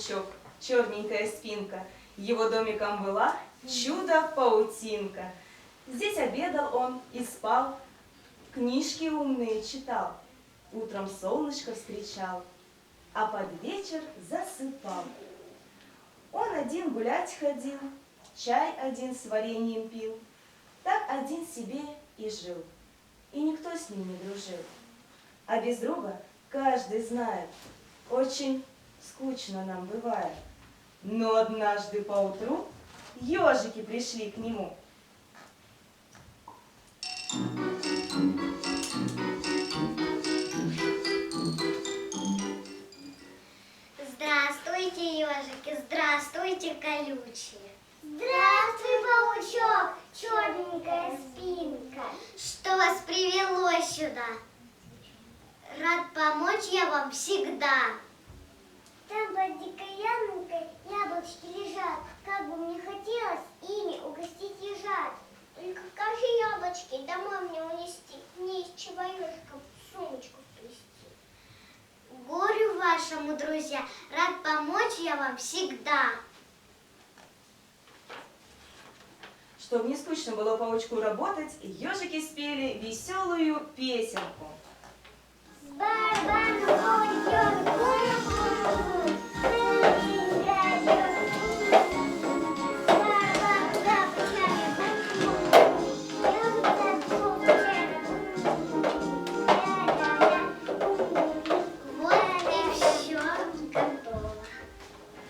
паучок, черненькая спинка. Его домиком была чудо-паутинка. Здесь обедал он и спал, книжки умные читал, утром солнышко встречал, а под вечер засыпал. Он один гулять ходил, чай один с вареньем пил, так один себе и жил, и никто с ним не дружил. А без друга каждый знает, очень скучно нам бывает. Но однажды поутру ежики пришли к нему. Здравствуйте, ежики, здравствуйте, колючие. Здравствуй, паучок, черненькая спинка. Что вас привело сюда? Рад помочь я вам всегда. Там под дикой яблонькой яблочки лежат. Как бы мне хотелось ими угостить ежат. Только как же яблочки домой мне унести? Мне из чего ежиком сумочку вплести. Горю вашему, друзья, рад помочь я вам всегда. Чтобы не скучно было паучку работать, ежики спели веселую песенку. С барабаном паучок, ку-ку-ку, целый день играет. С барабаном запускает, ку-ку-ку, ежик запускает, ку-ку-ку, Вот и все готово.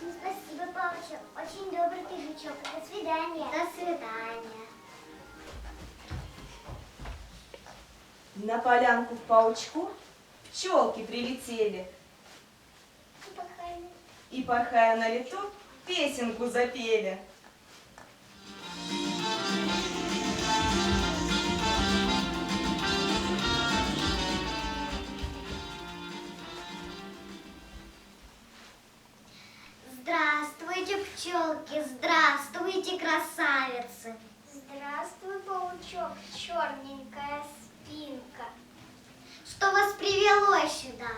Ну, спасибо, паучок, очень добрый ты жучок. До свидания. До свидания. На полянку к паучку пчелки прилетели и, порхая на лету, песенку запели. Здравствуйте, пчелки, здравствуйте, красавицы. Здравствуй, паучок, черненькая спинка. Что вас привело сюда?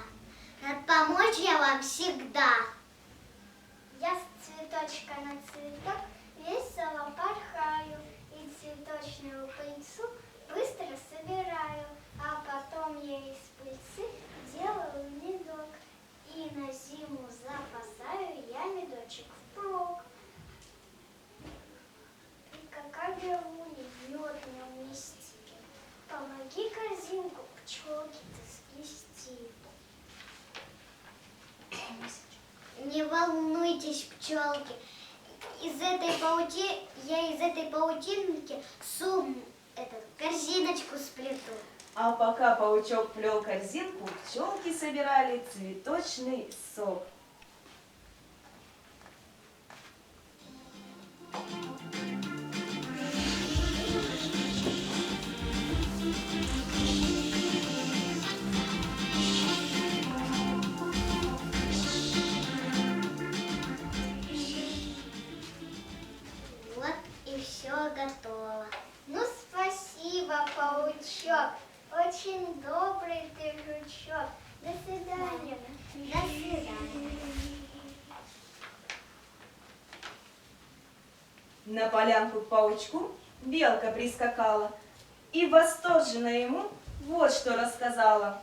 Рад помочь я вам всегда. Я с цветочка на цветок весело порхаю и цветочную пыльцу быстро собираю, а потом я из пыльцы делаю медок. И на зиму запасаю я медочек впрок. И как огромный мед не унести. Помоги корзинку пчелки-то сплести. Не волнуйтесь, пчелки. Я из этой паутинки корзиночку сплету. А пока паучок плел корзинку, пчелки собирали цветочный сок. Вот и все готово. Ну, спасибо, паучок. Очень добрый ты жучок. До свидания. До свидания. На полянку к паучку белка прискакала и восторженно ему вот что рассказала.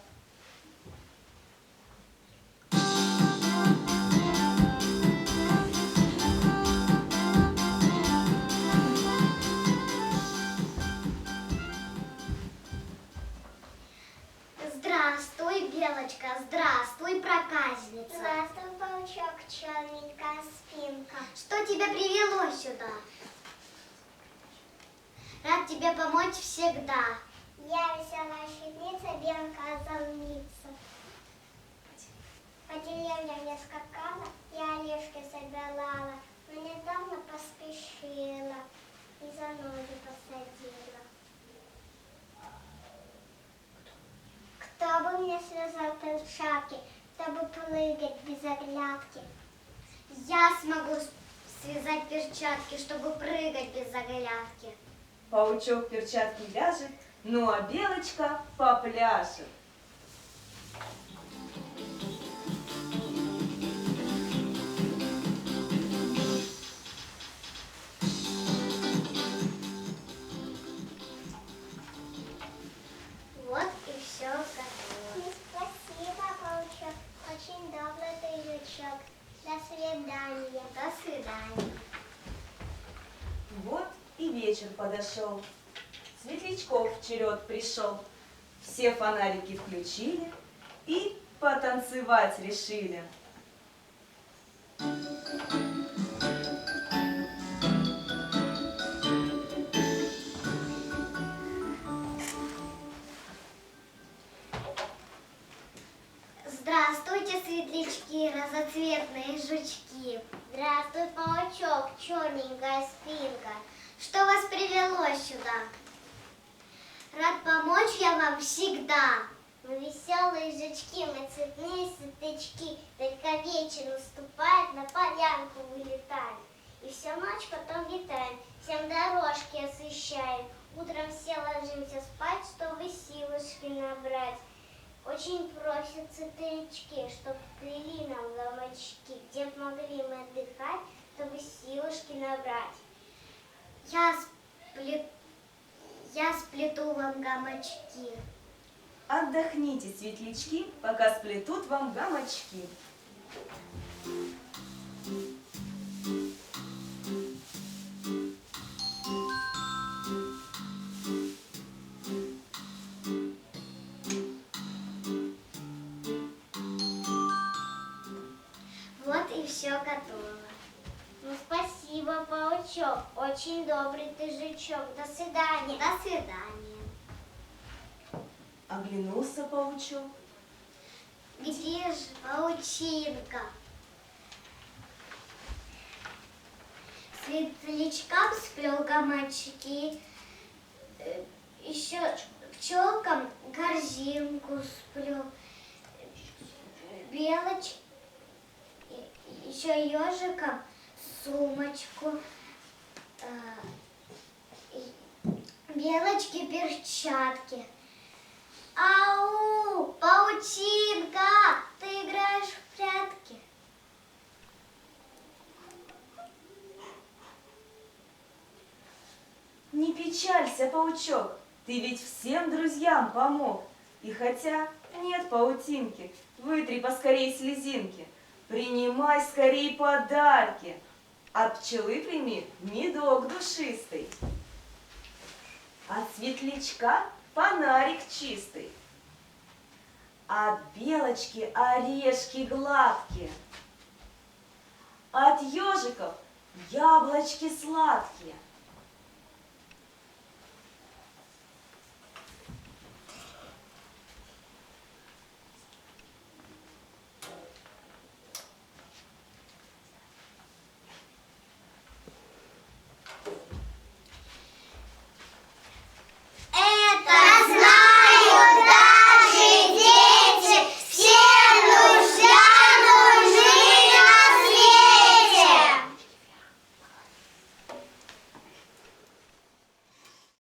Здравствуй, белочка, здравствуй, проказница. Здравствуй, паучок, черненькая спинка. Что тебя привело сюда? Рад тебе помочь всегда. Я веселая щепница, белка озорница. По деревьям я скакала, я орешки собирала, но недавно поспешила и за ноги посадила. Кто бы мне связал перчатки, чтобы прыгать без оглядки? Я смогу связать перчатки, чтобы прыгать без оглядки. Паучок перчатки вяжет, ну а белочка попляшет. паучок. До свидания. До свидания. Вот и вечер подошел. Светлячков черед пришел. Все фонарики включили и потанцевать решили. Здравствуйте, светлячки, разноцветные жучки. Здравствуй, паучок, черненькая спинка. Что вас привело сюда? Рад помочь я вам всегда. Мы веселые жучки, мы цветные светлячки. Только вечер наступает, на полянку вылетаем. И всю ночь потом витаем, всем дорожки освещаем. Утром все ложимся спать, чтобы силушки набрать. Очень просят светлячки, чтоб плели нам гамачки, где б могли мы отдыхать, чтобы силушки набрать. Я сплету вам гамачки. Отдохните, светлячки, пока сплетут вам гамачки. Вот и все готово. Ну, спасибо, паучок, очень добрый ты жучок. До свидания. До свидания. Оглянулся паучок. Где же паучинка? Светлячкам сплел гамачки, еще пчелкам корзинку сплел, белочке, еще ежикам сумочку, белочке перчатки. Ау, паучинка, ты играешь в прятки? Не печалься, паучок, ты ведь всем друзьям помог. И хотя нет паутинки, вытри поскорей слезинки, принимай скорей подарки. От пчелы прими медок душистый, от светлячка фонарик чистый, от белочки орешки гладкие, от ежиков яблочки сладкие,